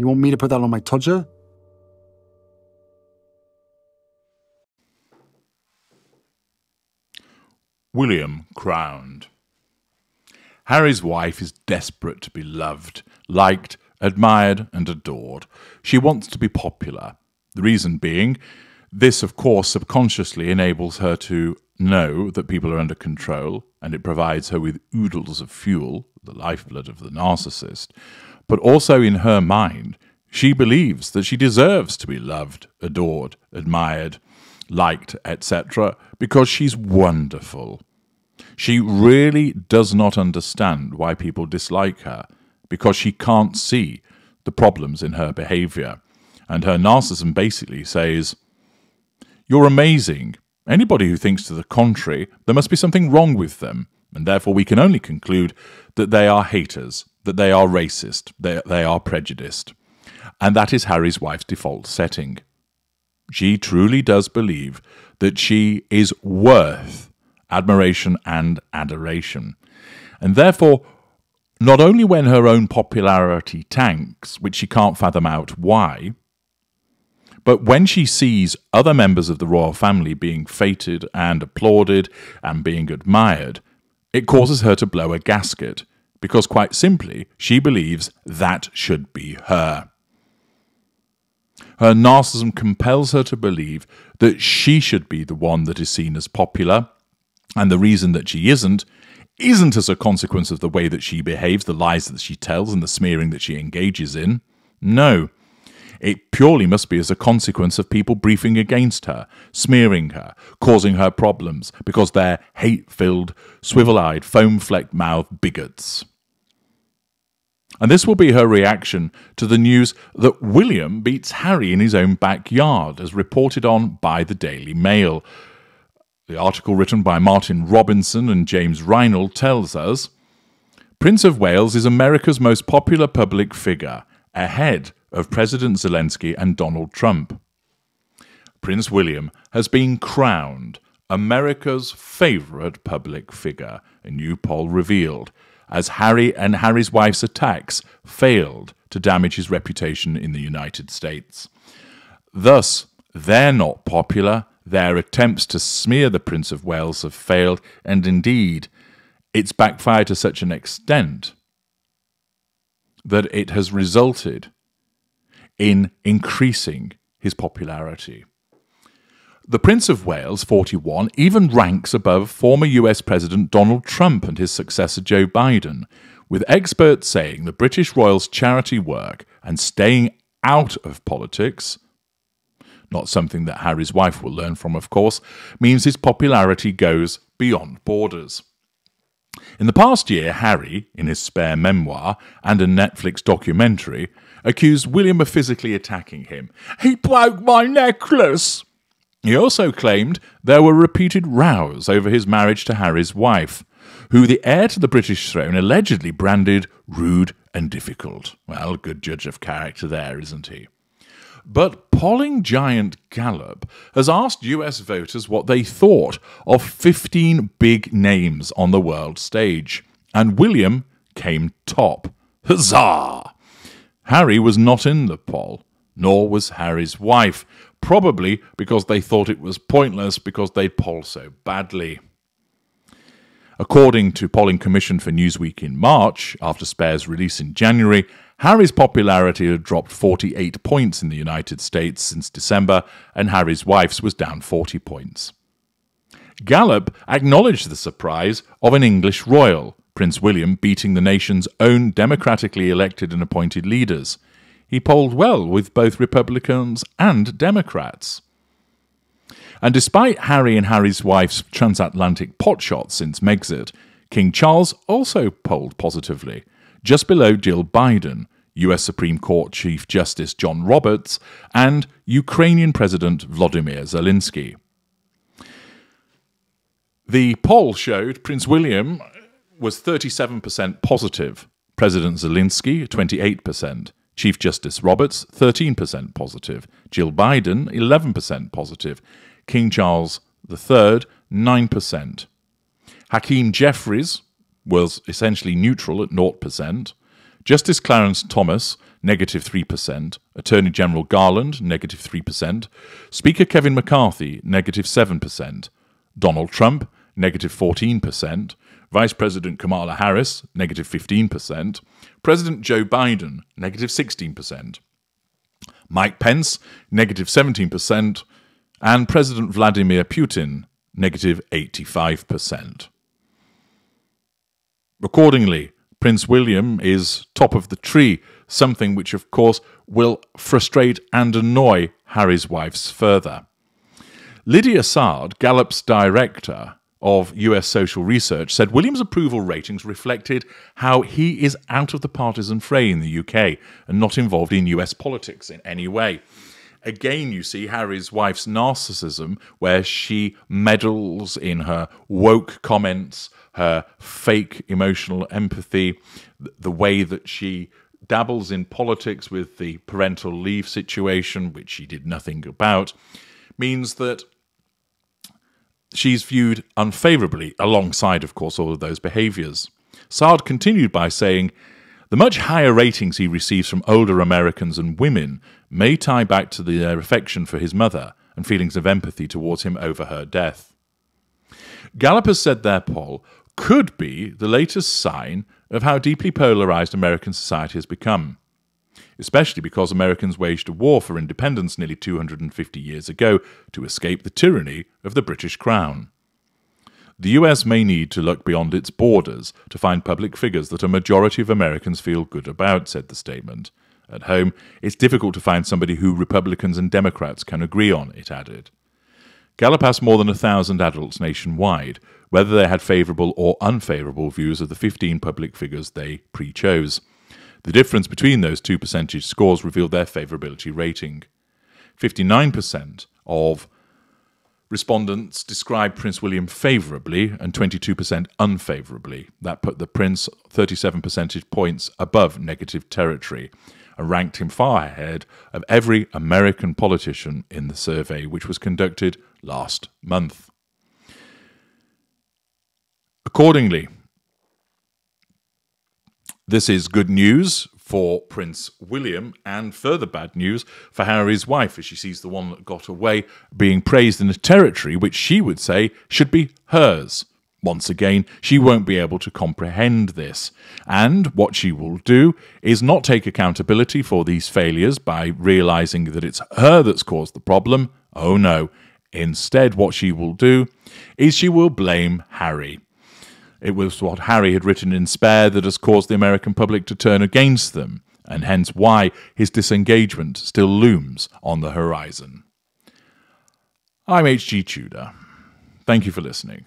You want me to put that on my todger? William crowned. Harry's wife is desperate to be loved, liked, admired and adored. She wants to be popular. The reason being, this of course subconsciously enables her to know that people are under control, and it provides her with oodles of fuel, the lifeblood of the narcissist. But also in her mind, she believes that she deserves to be loved, adored, admired, liked, etc., because she's wonderful. She really does not understand why people dislike her, because she can't see the problems in her behaviour. And her narcissism basically says, "You're amazing. Anybody who thinks to the contrary, there must be something wrong with them, and therefore we can only conclude that they are haters, that they are racist, they are prejudiced." And that is Harry's wife's default setting. She truly does believe that she is worth admiration and adoration. And therefore, not only when her own popularity tanks, which she can't fathom out why, but when she sees other members of the royal family being feted and applauded and being admired, it causes her to blow a gasket, because quite simply, she believes that should be her. Her narcissism compels her to believe that she should be the one that is seen as popular, and the reason that she isn't as a consequence of the way that she behaves, the lies that she tells, and the smearing that she engages in. No. It purely must be as a consequence of people briefing against her, smearing her, causing her problems, because they're hate-filled, swivel-eyed, foam-flecked-mouthed bigots. And this will be her reaction to the news that William beats Harry in his own backyard, as reported on by the Daily Mail. The article written by Martin Robinson and James Reinald tells us, Prince of Wales is America's most popular public figure, ahead of President Zelensky and Donald Trump. Prince William has been crowned America's favourite public figure, a new poll revealed, as Harry and Harry's wife's attacks failed to damage his reputation in the United States. Thus, they're not popular, their attempts to smear the Prince of Wales have failed, and indeed, it's backfired to such an extent that it has resulted in increasing his popularity. The Prince of Wales, 41, even ranks above former US President Donald Trump and his successor Joe Biden, with experts saying the British royal's charity work and staying out of politics, not something that Harry's wife will learn from, of course, means his popularity goes beyond borders. In the past year, Harry, in his spare memoir and a Netflix documentary, accused William of physically attacking him. "He broke my necklace!" He also claimed there were repeated rows over his marriage to Harry's wife, who the heir to the British throne allegedly branded rude and difficult. Well, good judge of character there, isn't he? But polling giant Gallup has asked US voters what they thought of 15 big names on the world stage, and William came top. Huzzah! Harry was not in the poll, nor was Harry's wife, probably because they thought it was pointless because they'd poll so badly. According to Polling Commission for Newsweek in March, after Spare's release in January, Harry's popularity had dropped 48 points in the United States since December, and Harry's wife's was down 40 points. Gallup acknowledged the surprise of an English royal, Prince William, beating the nation's own democratically elected and appointed leaders. He polled well with both Republicans and Democrats. And despite Harry and Harry's wife's transatlantic potshots since Megxit, King Charles also polled positively, just below Jill Biden, US Supreme Court Chief Justice John Roberts, and Ukrainian President Volodymyr Zelensky. The poll showed Prince William was 37% positive, President Zelensky 28%, Chief Justice Roberts 13% positive, Jill Biden 11% positive, King Charles III 9%. Hakeem Jeffries was essentially neutral at 0%, Justice Clarence Thomas negative 3%, Attorney General Garland, negative 3%, Speaker Kevin McCarthy, negative 7%, Donald Trump, negative 14%, Vice President Kamala Harris, negative 15%, President Joe Biden, negative 16%, Mike Pence, negative 17%, and President Vladimir Putin, negative 85%. Accordingly, Prince William is top of the tree, something which, of course, will frustrate and annoy Harry's wives further. Lydia Sard, Gallup's director of US social research, said William's approval ratings reflected how he is out of the partisan fray in the UK and not involved in US politics in any way. Again, you see Harry's wife's narcissism, where she meddles in her woke comments, her fake emotional empathy, the way that she dabbles in politics with the parental leave situation, which she did nothing about, means that she's viewed unfavourably alongside, of course, all of those behaviours. Sard continued by saying, the much higher ratings he receives from older Americans and women may tie back to their affection for his mother and feelings of empathy towards him over her death. Gallup has said their poll could be the latest sign of how deeply polarised American society has become, especially because Americans waged a war for independence nearly 250 years ago to escape the tyranny of the British Crown. The US may need to look beyond its borders to find public figures that a majority of Americans feel good about, said the statement. At home, it's difficult to find somebody who Republicans and Democrats can agree on, it added. Gallup asked more than 1,000 adults nationwide whether they had favourable or unfavourable views of the 15 public figures they pre-chose. The difference between those two percentage scores revealed their favourability rating. 59% of respondents described Prince William favourably and 22% unfavourably. That put the Prince 37 percentage points above negative territory and ranked him far ahead of every American politician in the survey, which was conducted last month. Accordingly, this is good news for Prince William and further bad news for Harry's wife, as she sees the one that got away being praised in a territory which she would say should be hers. Once again, she won't be able to comprehend this. And what she will do is not take accountability for these failures by realising that it's her that's caused the problem. Oh no. Instead, what she will do is she will blame Harry. It was what Harry had written in Spare that has caused the American public to turn against them, and hence why his disengagement still looms on the horizon. I'm H.G. Tudor. Thank you for listening.